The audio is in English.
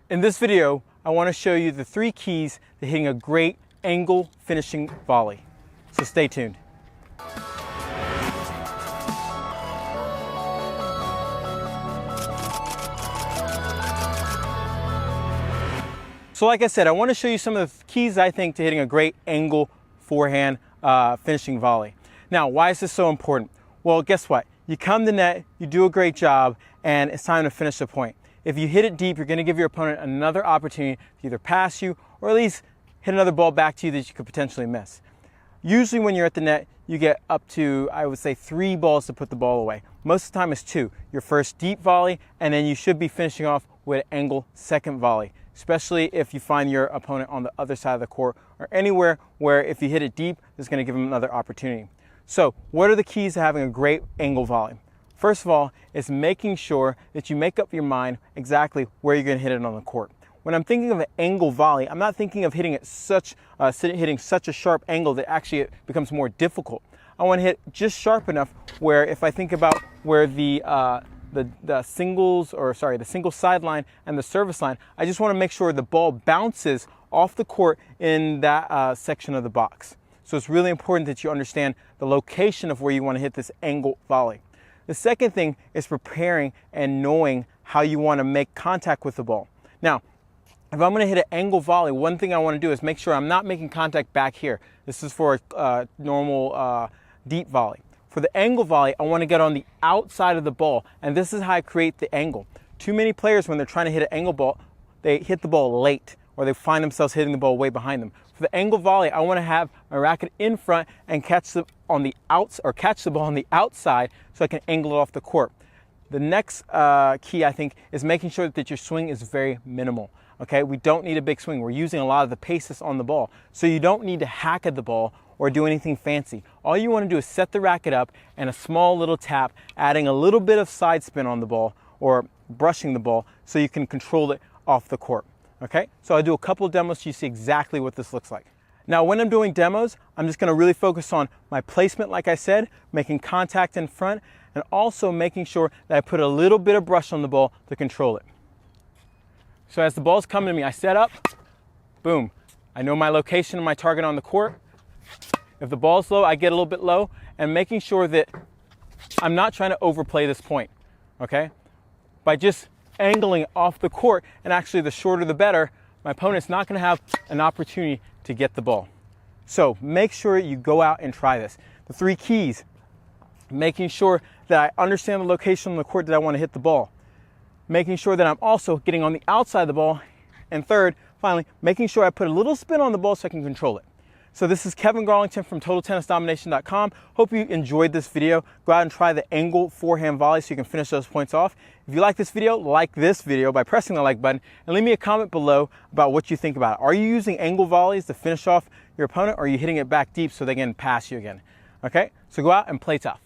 In this video, I want to show you the 3 keys to hitting a great angle finishing volley. So stay tuned. So like I said, I want to show you some of the keys I think to hitting a great angle forehand finishing volley. Now, why is this so important? Well, guess what? You come to net, you do a great job, and it's time to finish the point. If you hit it deep, you're going to give your opponent another opportunity to either pass you or at least hit another ball back to you that you could potentially miss. Usually when you're at the net, you get up to, I would say, 3 balls to put the ball away. Most of the time it's 2. Your first deep volley, and then you should be finishing off with an angle second volley, especially if you find your opponent on the other side of the court or anywhere where if you hit it deep, it's going to give them another opportunity. So what are the keys to having a great angle volley? First of all, is making sure that you make up your mind exactly where you're going to hit it on the court. When I'm thinking of an angle volley, I'm not thinking of hitting it hitting such a sharp angle that actually it becomes more difficult. I want to hit just sharp enough where if I think about where the single sideline and the service line, I just want to make sure the ball bounces off the court in that section of the box. So it's really important that you understand the location of where you want to hit this angle volley. The second thing is preparing and knowing how you want to make contact with the ball. Now, if I'm going to hit an angle volley, one thing I want to do is make sure I'm not making contact back here. This is for a normal deep volley. For the angle volley, I want to get on the outside of the ball, and this is how I create the angle. Too many players, when they're trying to hit an angle ball, they hit the ball late, or they find themselves hitting the ball way behind them. For the angle volley, I want to have my racket in front and catch the ball on the outside so I can angle it off the court. The next key, I think, is making sure that your swing is very minimal. Okay, we don't need a big swing. We're using a lot of the paces on the ball, so you don't need to hack at the ball or do anything fancy. All you want to do is set the racket up and a small little tap, adding a little bit of side spin on the ball or brushing the ball so you can control it off the court. Okay, so I'll do a couple of demos so you see exactly what this looks like. Now, when I'm doing demos, I'm just going to really focus on my placement, like I said, making contact in front, and also making sure that I put a little bit of brush on the ball to control it. So as the ball's coming to me, I set up, boom. I know my location and my target on the court. If the ball's low, I get a little bit low, and making sure that I'm not trying to overplay this point, okay? By just angling off the court, and actually the shorter the better, my opponent's not going to have an opportunity to get the ball. So make sure you go out and try this. The 3 keys: making sure that I understand the location on the court that I want to hit the ball, making sure that I'm also getting on the outside of the ball, and third, finally, making sure I put a little spin on the ball so I can control it. So this is Kevin Garlington from TotalTennisDomination.com. Hope you enjoyed this video. Go out and try the angle forehand volley so you can finish those points off. If you like this video by pressing the like button, and leave me a comment below about what you think about it. Are you using angle volleys to finish off your opponent, or are you hitting it back deep so they can pass you again? Okay, so go out and play tough.